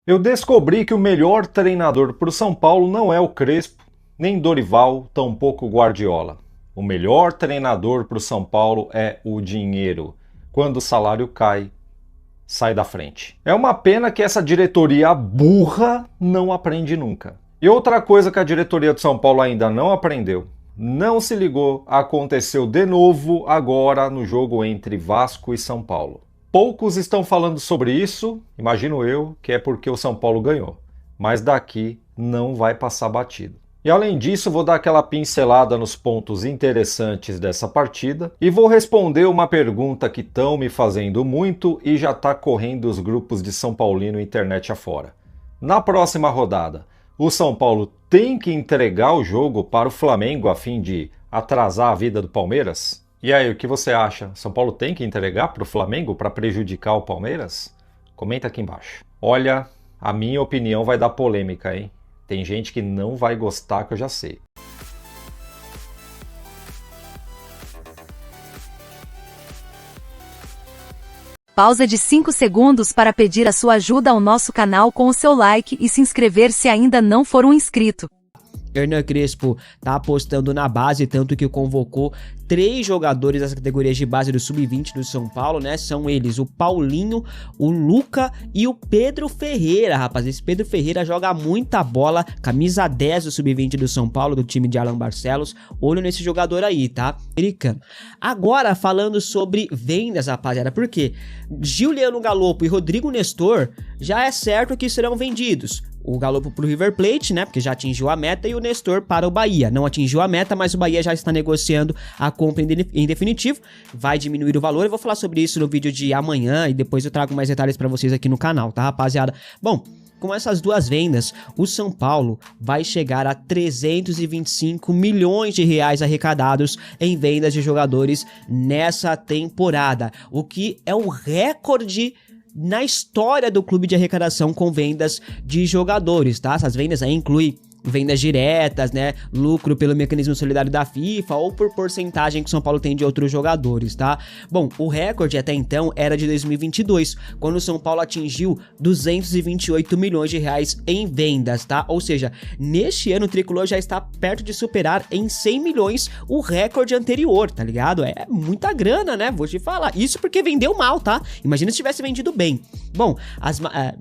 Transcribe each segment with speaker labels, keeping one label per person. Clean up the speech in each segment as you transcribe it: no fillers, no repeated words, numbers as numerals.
Speaker 1: Eu descobri que o melhor treinador para o São Paulo não é o Crespo, nem Dorival, tampouco o Guardiola. O melhor treinador para o São Paulo é o dinheiro. Quando o salário cai, sai da frente. É uma pena que essa diretoria burra não aprende nunca. E outra coisa que a diretoria do São Paulo ainda não aprendeu, não se ligou, aconteceu de novo agora no jogo entre Vasco e São Paulo. Poucos estão falando sobre isso, imagino eu, que é porque o São Paulo ganhou. Mas daqui não vai passar batido. E além disso, vou dar aquela pincelada nos pontos interessantes dessa partida e vou responder uma pergunta que estão me fazendo muito e já está correndo os grupos de São Paulino internet afora. Na próxima rodada, o São Paulo tem que entregar o jogo para o Flamengo a fim de atrasar a vida do Palmeiras? E aí, o que você acha? São Paulo tem que entregar para o Flamengo para prejudicar o Palmeiras? Comenta aqui embaixo. Olha, a minha opinião vai dar polêmica, hein? Tem gente que não vai gostar, que eu já sei.
Speaker 2: Pausa de 5 segundos para pedir a sua ajuda ao nosso canal com o seu like e se inscrever se ainda não for um inscrito.
Speaker 3: Hernan Crespo tá apostando na base, tanto que convocou 3 jogadores das categorias de base do Sub-20 do São Paulo, né? São eles o Paulinho, o Luca e o Pedro Ferreira, rapaz. Esse Pedro Ferreira joga muita bola, camisa 10 do Sub-20 do São Paulo, do time de Alan Barcelos. Olho nesse jogador aí, tá? Americano. Agora, falando sobre vendas, rapaziada, por quê? Giuliano Galopo e Rodrigo Nestor já é certo que serão vendidos. O Galopo pro River Plate, né, porque já atingiu a meta, e o Nestor para o Bahia. Não atingiu a meta, mas o Bahia já está negociando a compra em definitivo. Vai diminuir o valor, eu vou falar sobre isso no vídeo de amanhã e depois eu trago mais detalhes para vocês aqui no canal, tá, rapaziada? Bom, com essas duas vendas, o São Paulo vai chegar a 325 milhões de reais arrecadados em vendas de jogadores nessa temporada, o que é o recorde na história do clube de arrecadação com vendas de jogadores, tá? Essas vendas aí incluem vendas diretas, né, lucro pelo mecanismo solidário da FIFA ou por porcentagem que o São Paulo tem de outros jogadores, tá? Bom, o recorde até então era de 2022, quando o São Paulo atingiu 228 milhões de reais em vendas, tá? Ou seja, neste ano o Tricolor já está perto de superar em 100 milhões o recorde anterior, tá ligado? É muita grana, né? Vou te falar. Isso porque vendeu mal, tá? Imagina se tivesse vendido bem. Bom,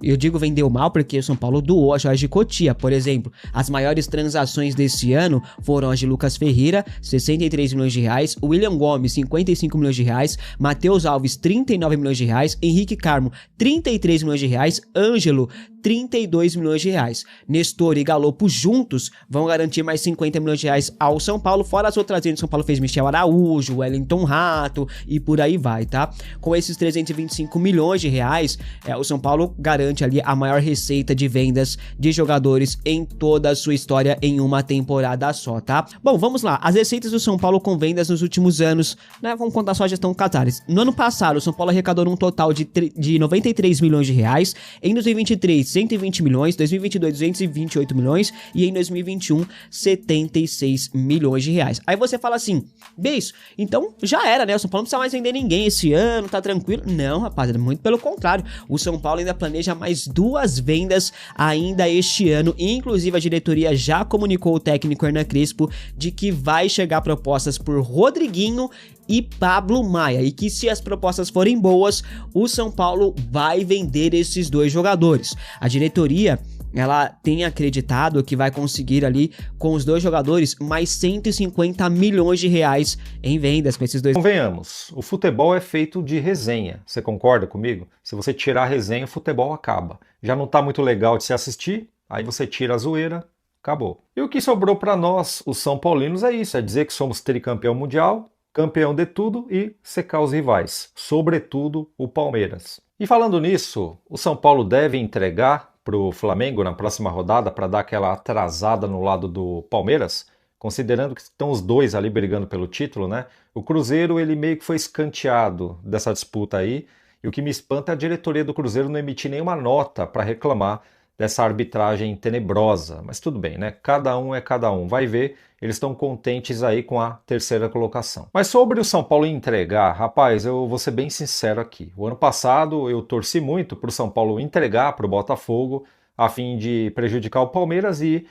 Speaker 3: eu digo vendeu mal porque o São Paulo doou a Jorge Cotia, por exemplo. As maiores transações desse ano foram as de Lucas Ferreira, 63 milhões de reais, William Gomes, 55 milhões de reais, Matheus Alves, 39 milhões de reais, Henrique Carmo, 33 milhões de reais, Ângelo, 32 milhões de reais. Nestor e Galopo juntos vão garantir mais 50 milhões de reais ao São Paulo, fora as outras vendas que o São Paulo fez, Michel Araújo, Wellington Rato e por aí vai, tá? Com esses 325 milhões de reais, o São Paulo garante ali a maior receita de vendas de jogadores em toda a sua história em uma temporada só, tá? Bom, vamos lá. As receitas do São Paulo com vendas nos últimos anos, né? Vamos contar só a gestão do Casares. No ano passado, o São Paulo arrecadou um total de 93 milhões de reais. Em 2023, 120 milhões, 2022 228 milhões e em 2021 76 milhões de reais. Aí você fala assim, beijo, então já era, né? O São Paulo não precisa mais vender ninguém esse ano, tá tranquilo? Não, rapaziada, muito pelo contrário. O São Paulo ainda planeja mais 2 vendas ainda este ano, inclusive a diretoria já comunicou o técnico Hernan Crespo de que vai chegar propostas por Rodriguinho e Pablo Maia, e que se as propostas forem boas, o São Paulo vai vender esses 2 jogadores. A diretoria, ela tem acreditado que vai conseguir ali com os 2 jogadores mais 150 milhões de reais em vendas com esses 2.
Speaker 1: Convenhamos, o futebol é feito de resenha, você concorda comigo? Se você tirar a resenha, o futebol acaba. Já não tá muito legal de se assistir, aí você tira a zoeira, acabou. E o que sobrou para nós, os São Paulinos, é isso, é dizer que somos tricampeão mundial, campeão de tudo e secar os rivais, sobretudo o Palmeiras. E falando nisso, o São Paulo deve entregar para o Flamengo na próxima rodada para dar aquela atrasada no lado do Palmeiras, considerando que estão os 2 ali brigando pelo título, né? O Cruzeiro, ele meio que foi escanteado dessa disputa aí, e o que me espanta é a diretoria do Cruzeiro não emitir nenhuma nota para reclamar dessa arbitragem tenebrosa. Mas tudo bem, né? Cada um é cada um. Vai ver, eles estão contentes aí com a terceira colocação. Mas sobre o São Paulo entregar, rapaz, eu vou ser bem sincero aqui. O ano passado eu torci muito para o São Paulo entregar para o Botafogo a fim de prejudicar o Palmeiras e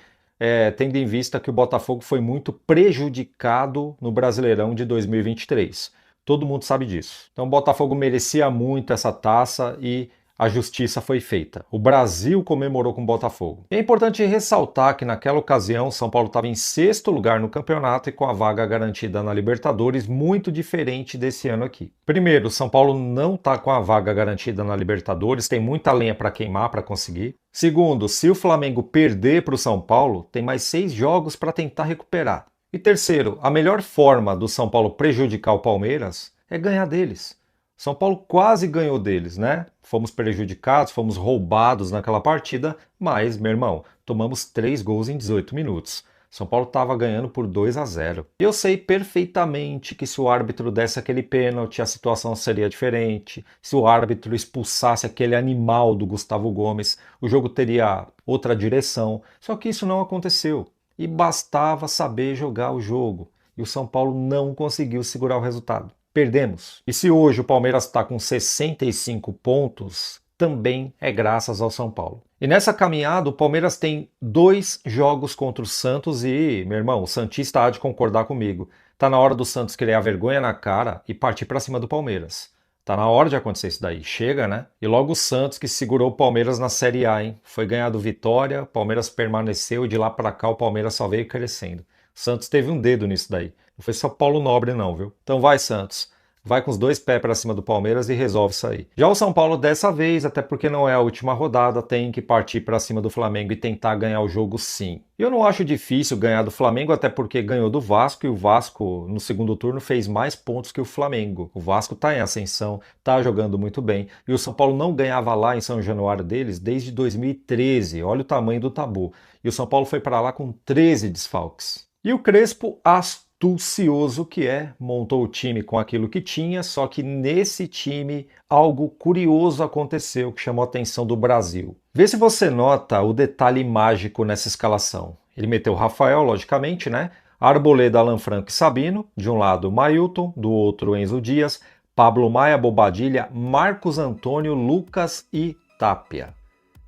Speaker 1: tendo em vista que o Botafogo foi muito prejudicado no Brasileirão de 2023. Todo mundo sabe disso. Então o Botafogo merecia muito essa taça e a justiça foi feita. O Brasil comemorou com o Botafogo. É importante ressaltar que naquela ocasião o São Paulo estava em sexto lugar no campeonato e com a vaga garantida na Libertadores, muito diferente desse ano aqui. Primeiro, o São Paulo não está com a vaga garantida na Libertadores, tem muita lenha para queimar para conseguir. Segundo, se o Flamengo perder para o São Paulo, tem mais 6 jogos para tentar recuperar. E terceiro, a melhor forma do São Paulo prejudicar o Palmeiras é ganhar deles. São Paulo quase ganhou deles, né? Fomos prejudicados, fomos roubados naquela partida, mas, meu irmão, tomamos 3 gols em 18 minutos. São Paulo estava ganhando por 2-0. Eu sei perfeitamente que se o árbitro desse aquele pênalti, a situação seria diferente. Se o árbitro expulsasse aquele animal do Gustavo Gomes, o jogo teria outra direção. Só que isso não aconteceu. E bastava saber jogar o jogo. E o São Paulo não conseguiu segurar o resultado. Perdemos. E se hoje o Palmeiras está com 65 pontos, também é graças ao São Paulo. E nessa caminhada, o Palmeiras tem 2 jogos contra o Santos e, meu irmão, o santista há de concordar comigo. Tá na hora do Santos criar vergonha na cara e partir para cima do Palmeiras. Tá na hora de acontecer isso daí. Chega, né? E logo o Santos que segurou o Palmeiras na Série A, hein? Foi ganhado Vitória, o Palmeiras permaneceu e de lá para cá o Palmeiras só veio crescendo. O Santos teve um dedo nisso daí. Não foi só Paulo Nobre não, viu? Então vai, Santos. Vai com os 2 pés para cima do Palmeiras e resolve isso aí. Já o São Paulo dessa vez, até porque não é a última rodada, tem que partir para cima do Flamengo e tentar ganhar o jogo sim. Eu não acho difícil ganhar do Flamengo, até porque ganhou do Vasco e o Vasco no segundo turno fez mais pontos que o Flamengo. O Vasco está em ascensão, está jogando muito bem e o São Paulo não ganhava lá em São Januário deles desde 2013. Olha o tamanho do tabu. E o São Paulo foi para lá com 13 desfalques. E o Crespo, astucioso que é, montou o time com aquilo que tinha, só que nesse time algo curioso aconteceu que chamou a atenção do Brasil. Vê se você nota o detalhe mágico nessa escalação. Ele meteu o Rafael, logicamente, né? Arboleda, Alan Franco e Sabino, de um lado Mailton, do outro Enzo Dias, Pablo Maia, Bobadilha, Marcos Antônio, Lucas e Tapia.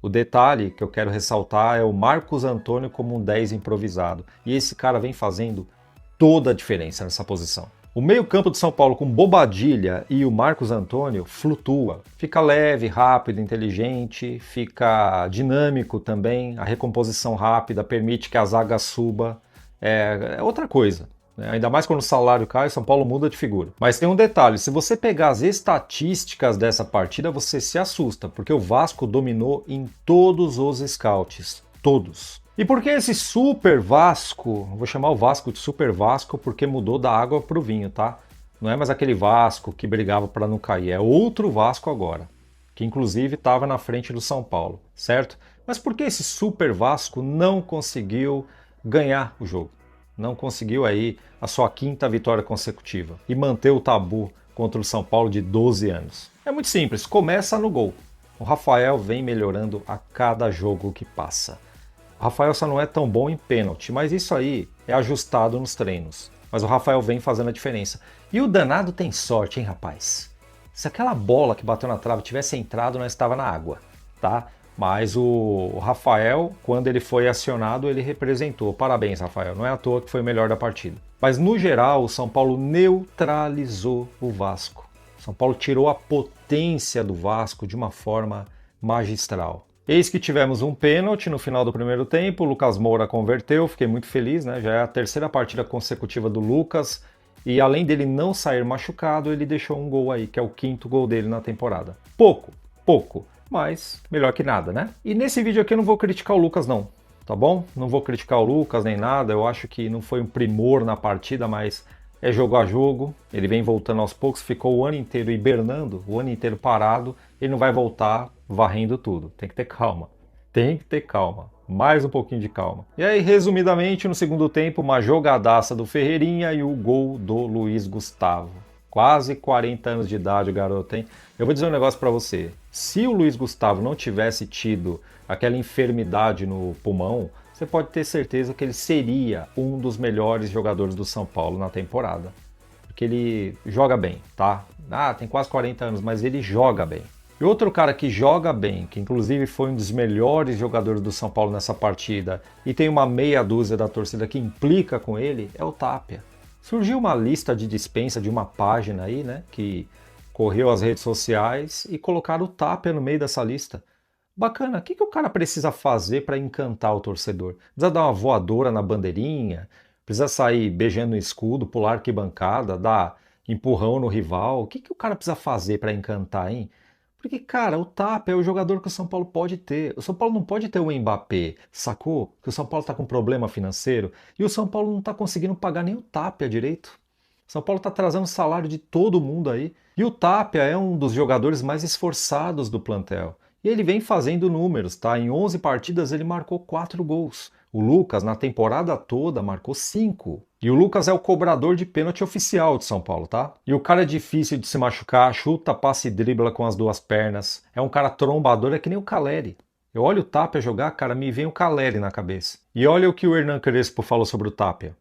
Speaker 1: O detalhe que eu quero ressaltar é o Marcos Antônio como um 10 improvisado. E esse cara vem fazendo toda a diferença nessa posição. O meio-campo de São Paulo com Bobadilha e o Marcos Antônio flutua. Fica leve, rápido, inteligente, fica dinâmico também. A recomposição rápida permite que a zaga suba. É outra coisa. Ainda mais quando o salário cai, o São Paulo muda de figura. Mas tem um detalhe, se você pegar as estatísticas dessa partida, você se assusta, porque o Vasco dominou em todos os scouts. Todos. E por que esse Super Vasco? Vou chamar o Vasco de Super Vasco porque mudou da água para o vinho, tá? Não é mais aquele Vasco que brigava para não cair, é outro Vasco agora, que inclusive estava na frente do São Paulo, certo? Mas por que esse Super Vasco não conseguiu ganhar o jogo? Não conseguiu aí a sua 5ª vitória consecutiva e manter o tabu contra o São Paulo de 12 anos? É muito simples, começa no gol. O Rafael vem melhorando a cada jogo que passa. O Rafael só não é tão bom em pênalti, mas isso aí é ajustado nos treinos. Mas o Rafael vem fazendo a diferença. E o danado tem sorte, hein, rapaz? Se aquela bola que bateu na trave tivesse entrado, nós estava na água, tá? Mas o Rafael, quando ele foi acionado, ele representou. Parabéns, Rafael. Não é à toa que foi o melhor da partida. Mas, no geral, o São Paulo neutralizou o Vasco. O São Paulo tirou a potência do Vasco de uma forma magistral. Eis que tivemos um pênalti no final do primeiro tempo. O Lucas Moura converteu. Fiquei muito feliz, né? Já é a 3ª partida consecutiva do Lucas. E, além dele não sair machucado, ele deixou um gol aí, que é o 5º gol dele na temporada. Pouco. Mas melhor que nada, né? E nesse vídeo aqui eu não vou criticar o Lucas não, tá bom? Não vou criticar o Lucas nem nada, eu acho que não foi um primor na partida, mas é jogo a jogo. Ele vem voltando aos poucos, ficou o ano inteiro hibernando, o ano inteiro parado, ele não vai voltar varrendo tudo. Tem que ter calma, mais um pouquinho de calma. E aí, resumidamente, no segundo tempo, uma jogadaça do Ferreirinha e o gol do Luiz Gustavo. Quase 40 anos de idade o garoto, hein? Eu vou dizer um negócio pra você. Se o Luiz Gustavo não tivesse tido aquela enfermidade no pulmão, você pode ter certeza que ele seria um dos melhores jogadores do São Paulo na temporada. Porque ele joga bem, tá? Tem quase 40 anos, mas ele joga bem. E outro cara que joga bem, que inclusive foi um dos melhores jogadores do São Paulo nessa partida e tem uma meia dúzia da torcida que implica com ele, é o Tapia. Surgiu uma lista de dispensa de uma página aí, né, que correu as redes sociais e colocaram o Tapia no meio dessa lista. Bacana, o que o cara precisa fazer para encantar o torcedor? Precisa dar uma voadora na bandeirinha? Precisa sair beijando o escudo, pular arquibancada, dar empurrão no rival? O que o cara precisa fazer para encantar, hein? Porque, cara, o Tapia é o jogador que o São Paulo pode ter. O São Paulo não pode ter o Mbappé, sacou? Que o São Paulo está com problema financeiro e o São Paulo não está conseguindo pagar nem o Tapia direito. O São Paulo está atrasando o salário de todo mundo aí. E o Tapia é um dos jogadores mais esforçados do plantel. E ele vem fazendo números, tá? Em 11 partidas ele marcou 4 gols. O Lucas, na temporada toda, marcou 5. E o Lucas é o cobrador de pênalti oficial de São Paulo, tá? E o cara é difícil de se machucar, chuta, passa e dribla com as duas pernas. É um cara trombador, é que nem o Caleri. Eu olho o Tapia jogar, cara, me vem o Caleri na cabeça. E olha o que o Hernan Crespo falou sobre o Tapia.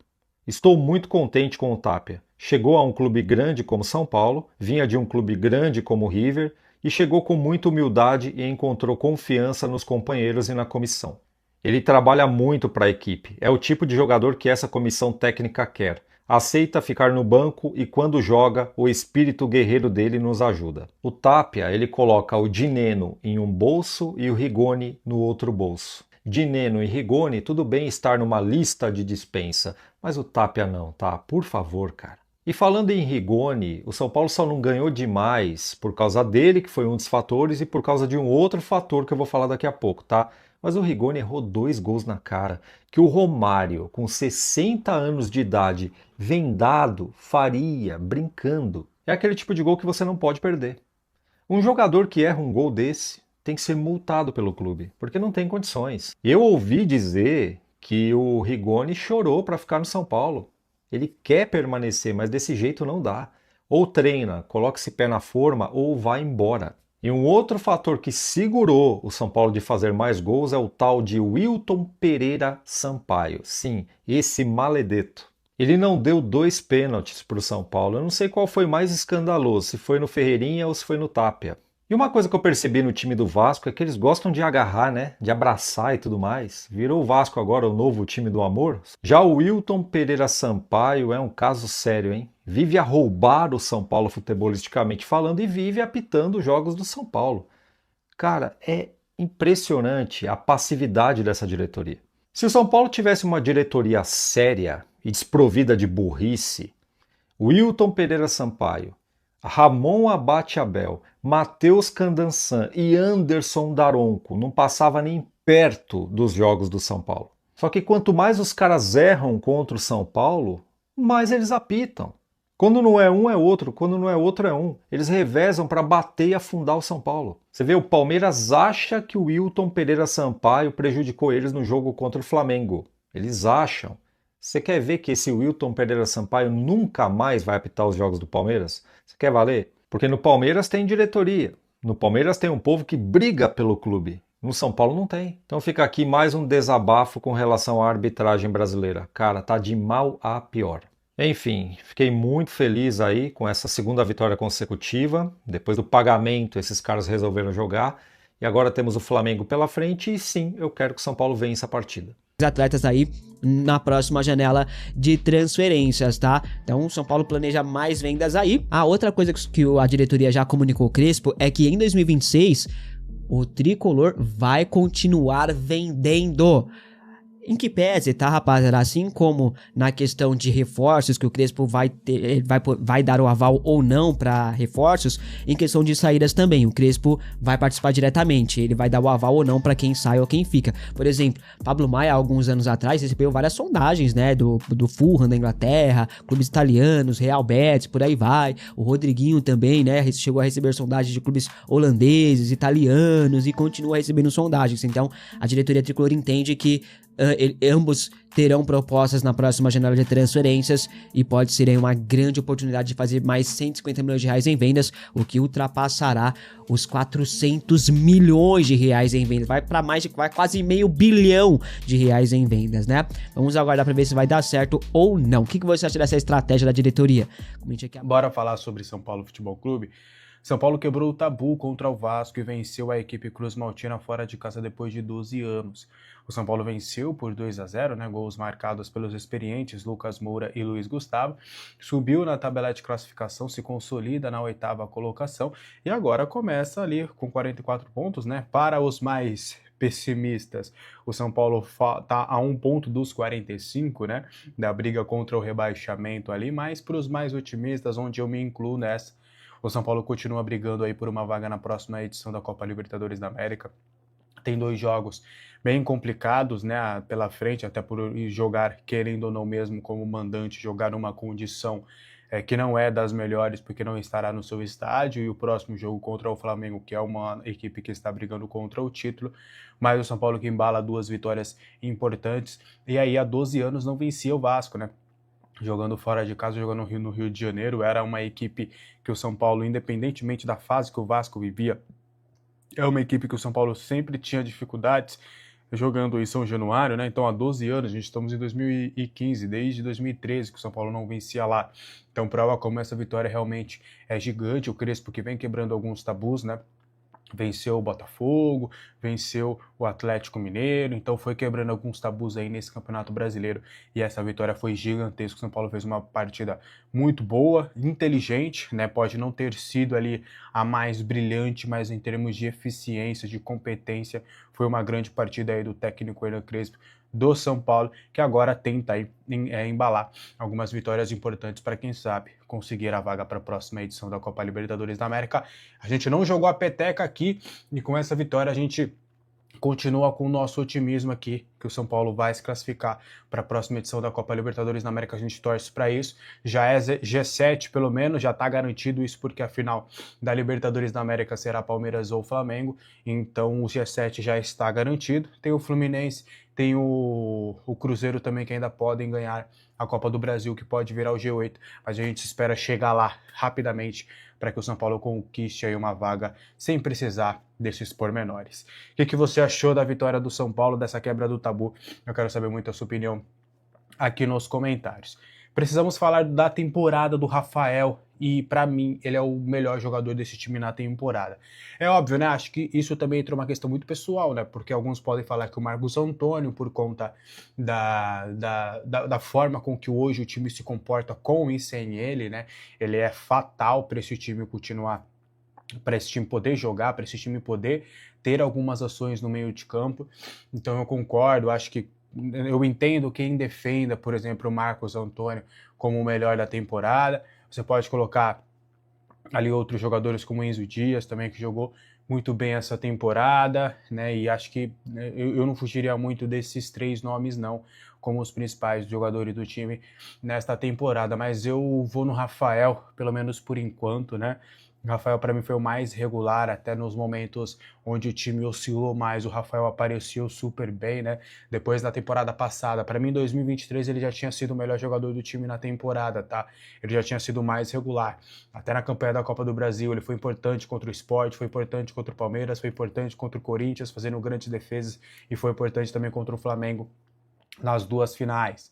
Speaker 1: Estou muito contente com o Tapia. Chegou a um clube grande como São Paulo, vinha de um clube grande como o River e chegou com muita humildade e encontrou confiança nos companheiros e na comissão. Ele trabalha muito para a equipe, é o tipo de jogador que essa comissão técnica quer. Aceita ficar no banco e quando joga, o espírito guerreiro dele nos ajuda. O Tapia, ele coloca o Dineno em um bolso e o Rigoni no outro bolso. Dineno e Rigoni, tudo bem estar numa lista de dispensa, mas o Tapia não, tá? Por favor, cara. E falando em Rigoni, o São Paulo só não ganhou demais por causa dele, que foi um dos fatores, e por causa de um outro fator que eu vou falar daqui a pouco, tá? Mas o Rigoni errou 2 gols na cara, que o Romário, com 60 anos de idade, vendado, faria, brincando. É aquele tipo de gol que você não pode perder. Um jogador que erra um gol desse tem que ser multado pelo clube, porque não tem condições. Eu ouvi dizer que o Rigoni chorou para ficar no São Paulo. Ele quer permanecer, mas desse jeito não dá. Ou treina, coloca esse pé na forma, ou vai embora. E um outro fator que segurou o São Paulo de fazer mais gols é o tal de Wilton Pereira Sampaio. Sim, esse maledeto. Ele não deu 2 pênaltis para o São Paulo. Eu não sei qual foi mais escandaloso, se foi no Ferreirinha ou se foi no Tapia. E uma coisa que eu percebi no time do Vasco é que eles gostam de agarrar, né? De abraçar e tudo mais. Virou o Vasco agora o novo time do amor. Já o Wilton Pereira Sampaio é um caso sério, hein? Vive a roubar o São Paulo futebolisticamente falando e vive apitando os jogos do São Paulo. Cara, é impressionante a passividade dessa diretoria. Se o São Paulo tivesse uma diretoria séria e desprovida de burrice, Wilton Pereira Sampaio, Ramon Abate Abel, Matheus Candansan e Anderson Daronco não passava nem perto dos jogos do São Paulo. Só que quanto mais os caras erram contra o São Paulo, mais eles apitam. Quando não é um, é outro. Quando não é outro, é um. Eles revezam para bater e afundar o São Paulo. Você vê, o Palmeiras acha que o Wilton Pereira Sampaio prejudicou eles no jogo contra o Flamengo. Eles acham. Você quer ver que esse Wilton Pereira Sampaio nunca mais vai apitar os jogos do Palmeiras? Você quer valer? Porque no Palmeiras tem diretoria. No Palmeiras tem um povo que briga pelo clube. No São Paulo não tem. Então fica aqui mais um desabafo com relação à arbitragem brasileira. Cara, tá de mal a pior. Enfim, fiquei muito feliz aí com essa segunda vitória consecutiva. Depois do pagamento, esses caras resolveram jogar. E agora temos o Flamengo pela frente e sim, eu quero que o São Paulo vença a partida.
Speaker 3: Os atletas aí na próxima janela de transferências, tá? Então o São Paulo planeja mais vendas aí. A outra coisa que a diretoria já comunicou, Crespo, é que em 2026 o Tricolor vai continuar vendendo. Em que pese, tá, rapaziada? Assim como na questão de reforços, que o Crespo vai dar o aval ou não para reforços, em questão de saídas também, o Crespo vai participar diretamente, ele vai dar o aval ou não para quem sai ou quem fica. Por exemplo, Pablo Maia, alguns anos atrás, recebeu várias sondagens, né, do Fulham da Inglaterra, clubes italianos, Real Betis, por aí vai. O Rodriguinho também, né, chegou a receber sondagens de clubes holandeses, italianos e continua recebendo sondagens. Então, a diretoria tricolor entende que ambos terão propostas na próxima janela de transferências e pode ser aí uma grande oportunidade de fazer mais 150 milhões de reais em vendas, o que ultrapassará os 400 milhões de reais em vendas. Vai quase meio bilhão de reais em vendas, né? Vamos aguardar para ver se vai dar certo ou não. O que você acha dessa estratégia da diretoria? Comente aqui.
Speaker 4: Bora falar sobre São Paulo Futebol Clube. São Paulo quebrou o tabu contra o Vasco e venceu a equipe Cruz Maltina fora de casa depois de 12 anos. O São Paulo venceu por 2-0, né, gols marcados pelos experientes Lucas Moura e Luiz Gustavo, subiu na tabela de classificação, se consolida na 8ª colocação e agora começa ali com 44 pontos, né, para os mais pessimistas. O São Paulo está a 1 ponto dos 45, né, da briga contra o rebaixamento ali, mas para os mais otimistas, onde eu me incluo nessa, o São Paulo continua brigando aí por uma vaga na próxima edição da Copa Libertadores da América. Tem 2 jogos bem complicados, né, pela frente, até por jogar, querendo ou não mesmo, como mandante, jogar numa condição que não é das melhores, porque não estará no seu estádio, e o próximo jogo contra o Flamengo, que é uma equipe que está brigando contra o título, mas o São Paulo que embala 2 vitórias importantes, e aí há 12 anos não vencia o Vasco, né? Jogando fora de casa, jogando no Rio de Janeiro, era uma equipe que o São Paulo, independentemente da fase que o Vasco vivia, é uma equipe que o São Paulo sempre tinha dificuldades jogando em São Januário, né? Então há 12 anos, a gente estamos em 2015, desde 2013 que o São Paulo não vencia lá. Então prova como essa vitória realmente é gigante, o Crespo que vem quebrando alguns tabus, né? Venceu o Botafogo, venceu o Atlético Mineiro, então foi quebrando alguns tabus aí nesse Campeonato Brasileiro e essa vitória foi gigantesca. O São Paulo fez uma partida muito boa, inteligente, né? Pode não ter sido ali a mais brilhante, mas em termos de eficiência, de competência, foi uma grande partida aí do técnico Hernan Crespo do São Paulo, que agora tenta aí, embalar algumas vitórias importantes para, quem sabe, conseguir a vaga para a próxima edição da Copa Libertadores da América. A gente não jogou a peteca aqui e com essa vitória a gente continua com o nosso otimismo aqui, que o São Paulo vai se classificar para a próxima edição da Copa Libertadores da América, a gente torce para isso, já é G7 pelo menos, já está garantido isso, porque a final da Libertadores da América será Palmeiras ou Flamengo, então o G7 já está garantido, tem o Fluminense, tem o Cruzeiro também, que ainda podem ganhar a Copa do Brasil, que pode virar o G8, mas a gente espera chegar lá rapidamente para que o São Paulo conquiste aí uma vaga sem precisar desses pormenores. O que você achou da vitória do São Paulo, dessa quebra do tabu? Eu quero saber muito a sua opinião aqui nos comentários. Precisamos falar da temporada do Rafael e, para mim, ele é o melhor jogador desse time na temporada. É óbvio, né? Acho que isso também entra uma questão muito pessoal, né? Porque alguns podem falar que o Marcos Antônio, por conta da forma com que hoje o time se comporta com e sem ele, né? Ele é fatal para esse time continuar, para esse time poder jogar, para esse time poder ter algumas ações no meio de campo. Então eu concordo, acho que eu entendo quem defenda, por exemplo, o Marcos Antônio como o melhor da temporada. Você pode colocar ali outros jogadores como Enzo Dias também, que jogou muito bem essa temporada, né? E acho que eu não fugiria muito desses 3 nomes, não, como os principais jogadores do time nesta temporada. Mas eu vou no Rafael, pelo menos por enquanto, né? O Rafael, para mim, foi o mais regular, até nos momentos onde o time oscilou mais, o Rafael apareceu super bem, né? Depois da temporada passada, para mim, em 2023, ele já tinha sido o melhor jogador do time na temporada, tá? Ele já tinha sido mais regular. Até na campanha da Copa do Brasil, ele foi importante contra o Sport, foi importante contra o Palmeiras, foi importante contra o Corinthians, fazendo grandes defesas, e foi importante também contra o Flamengo nas 2 finais.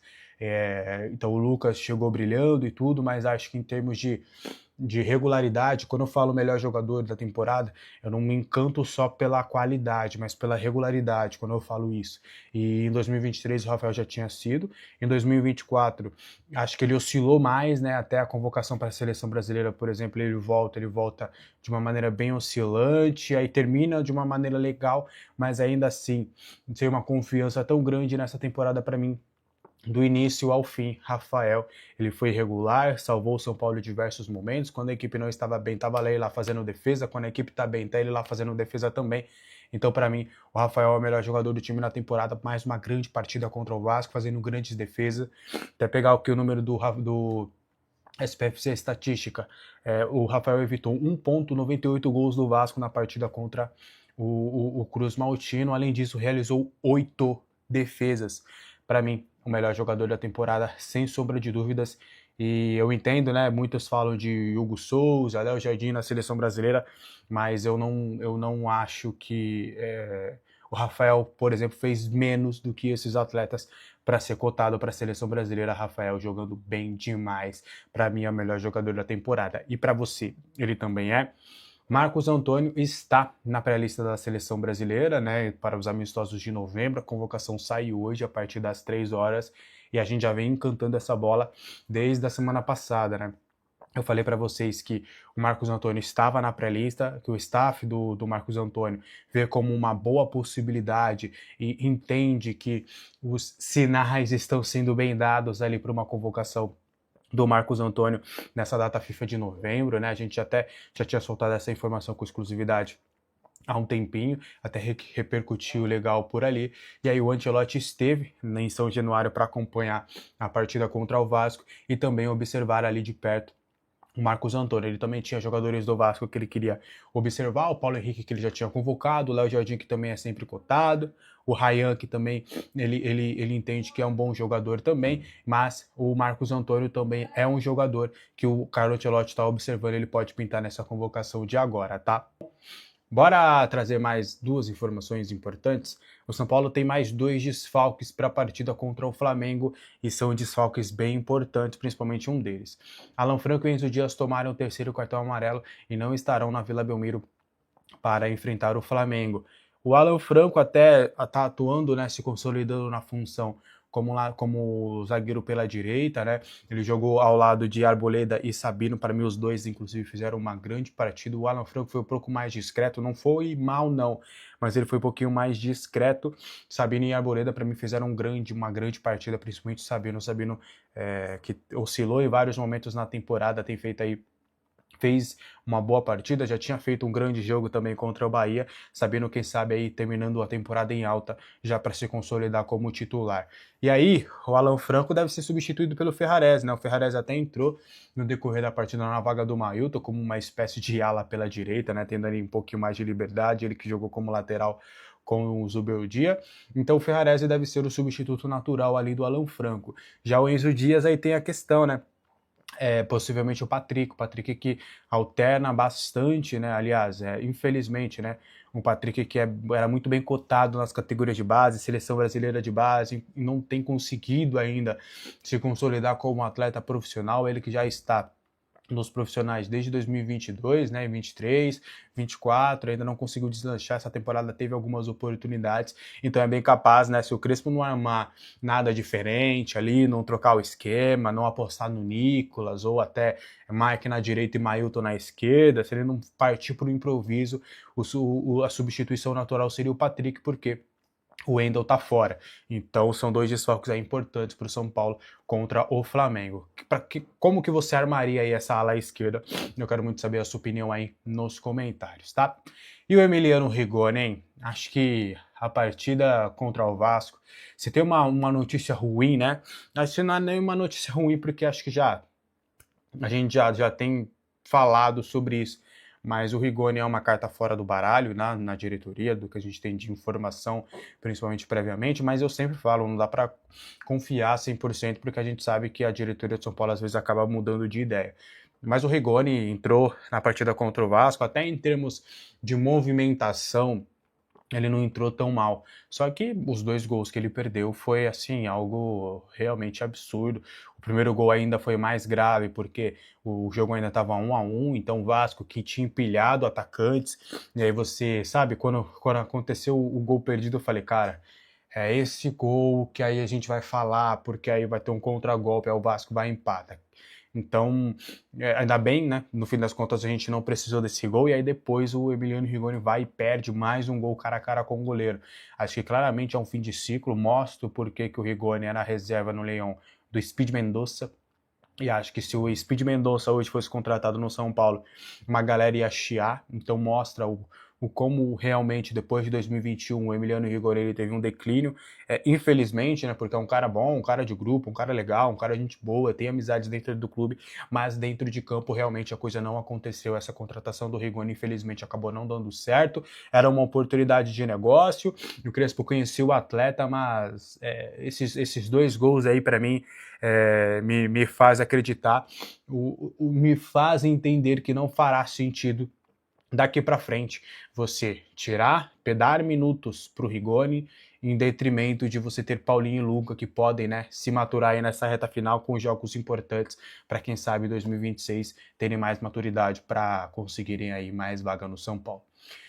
Speaker 4: Então o Lucas chegou brilhando e tudo, mas acho que em termos de regularidade, quando eu falo melhor jogador da temporada, eu não me encanto só pela qualidade, mas pela regularidade, quando eu falo isso. E em 2023 o Rafael já tinha sido, em 2024 acho que ele oscilou mais, né, até a convocação para a seleção brasileira, por exemplo, ele volta de uma maneira bem oscilante, aí termina de uma maneira legal, mas ainda assim, tem uma confiança tão grande nessa temporada para mim. Do início ao fim, Rafael, ele foi regular, salvou o São Paulo em diversos momentos. Quando a equipe não estava bem, estava ele lá fazendo defesa. Quando a equipe está bem, está ele lá fazendo defesa também. Então, para mim, o Rafael é o melhor jogador do time na temporada. Mais uma grande partida contra o Vasco, fazendo grandes defesas. Até pegar aqui o número do SPFC Estatística. O Rafael evitou 1,98 gols do Vasco na partida contra o Cruz Maltino. Além disso, realizou 8 defesas. Para mim, o melhor jogador da temporada, sem sombra de dúvidas. E eu entendo, né? Muitos falam de Hugo Souza, Léo Jardim na seleção brasileira, mas eu não acho que o Rafael, por exemplo, fez menos do que esses atletas para ser cotado para a seleção brasileira. Rafael jogando bem demais. Para mim, é o melhor jogador da temporada. E para você, ele também é? Marcos Antônio está na pré-lista da seleção brasileira, né, para os amistosos de novembro. A convocação sai hoje a partir das 3 horas e a gente já vem encantando essa bola desde a semana passada, né? Eu falei para vocês que o Marcos Antônio estava na pré-lista, que o staff do Marcos Antônio vê como uma boa possibilidade e entende que os sinais estão sendo bem dados ali para uma convocação do Marcos Antônio nessa data FIFA de novembro, né? A gente já tinha soltado essa informação com exclusividade há um tempinho, até repercutiu legal por ali, e aí o Ancelotti esteve em São Januário para acompanhar a partida contra o Vasco e também observar ali de perto o Marcos Antônio. Ele também tinha jogadores do Vasco que ele queria observar, o Paulo Henrique que ele já tinha convocado, o Léo Jardim que também é sempre cotado, o Ryan que também ele entende que é um bom jogador também, mas o Marcos Antônio também é um jogador que o Carlo Ancelotti está observando, ele pode pintar nessa convocação de agora, tá? Bora trazer mais duas informações importantes. O São Paulo tem mais 2 desfalques para a partida contra o Flamengo e são desfalques bem importantes, principalmente um deles. Alan Franco e Enzo Dias tomaram o 3º cartão amarelo e não estarão na Vila Belmiro para enfrentar o Flamengo. O Alan Franco até está atuando, né, se consolidando na função como zagueiro pela direita, né? Ele jogou ao lado de Arboleda e Sabino. Para mim, os dois, inclusive, fizeram uma grande partida. O Alan Franco foi um pouco mais discreto, não foi mal, não, mas ele foi um pouquinho mais discreto. Sabino e Arboleda, para mim, fizeram uma grande partida, principalmente Sabino. Que oscilou em vários momentos na temporada, fez uma boa partida, já tinha feito um grande jogo também contra o Bahia, sabendo, quem sabe, aí terminando a temporada em alta, já para se consolidar como titular. E aí, o Alan Franco deve ser substituído pelo Ferrarese, né? O Ferrarese até entrou no decorrer da partida na vaga do Mailton, como uma espécie de ala pela direita, né? Tendo ali um pouquinho mais de liberdade, ele que jogou como lateral com o Zubeldia. Então o Ferrarese deve ser o substituto natural ali do Alan Franco. Já o Enzo Dias, aí tem a questão, né? Possivelmente o Patrick que alterna bastante, né? Aliás, infelizmente, né? Um Patrick que era muito bem cotado nas categorias de base, seleção brasileira de base, e não tem conseguido ainda se consolidar como atleta profissional. Ele que já está nos profissionais desde 2022, né, 23, 24, ainda não conseguiu deslanchar. Essa temporada teve algumas oportunidades, então é bem capaz, né, se o Crespo não armar nada diferente ali, não trocar o esquema, não apostar no Nicolas, ou até Mike na direita e Mailton na esquerda, se ele não partir para o improviso, a substituição natural seria o Patrick, porque o Wendel tá fora. Então são 2 desfalques aí importantes para o São Paulo contra o Flamengo. Como que você armaria aí essa ala esquerda? Eu quero muito saber a sua opinião aí nos comentários, tá? E o Emiliano Rigoni, hein? Acho que a partida contra o Vasco, você tem uma notícia ruim, né? Acho que não é nem uma notícia ruim, porque acho que a gente já tem falado sobre isso. Mas o Rigoni é uma carta fora do baralho na diretoria, do que a gente tem de informação, principalmente previamente, mas eu sempre falo, não dá para confiar 100%, porque a gente sabe que a diretoria de São Paulo às vezes acaba mudando de ideia. Mas o Rigoni entrou na partida contra o Vasco, até em termos de movimentação, ele não entrou tão mal. Só que os 2 gols que ele perdeu foi, assim, algo realmente absurdo. O primeiro gol ainda foi mais grave, porque o jogo ainda estava 1-1, então o Vasco que tinha empilhado atacantes, e aí você, sabe, quando aconteceu o gol perdido, eu falei, cara, é esse gol que aí a gente vai falar, porque aí vai ter um contragolpe, aí o Vasco vai empata. Então, ainda bem, né? No fim das contas, a gente não precisou desse gol. E aí depois o Emiliano Rigoni vai e perde mais um gol cara a cara com o goleiro. Acho que claramente é um fim de ciclo. Mostra o porquê que o Rigoni era reserva no Leão do Speed Mendonça. E acho que se o Speed Mendonça hoje fosse contratado no São Paulo, uma galera ia chiar. Então mostra o como realmente depois de 2021 o Emiliano Rigoni ele teve um declínio, infelizmente, né, porque é um cara bom, um cara de grupo, um cara legal, um cara de gente boa, tem amizades dentro do clube, mas dentro de campo realmente a coisa não aconteceu. Essa contratação do Rigoni infelizmente acabou não dando certo, era uma oportunidade de negócio, o Crespo conhecia o atleta, mas esses 2 gols aí para mim me faz acreditar, me faz entender que não fará sentido daqui para frente você dar minutos para o Rigoni em detrimento de você ter Paulinho e Luca que podem, né, se maturar aí nessa reta final com jogos importantes para quem sabe 2026 terem mais maturidade para conseguirem aí mais vaga no São Paulo.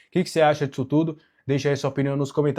Speaker 4: O que você acha disso tudo? Deixa aí sua opinião nos comentários.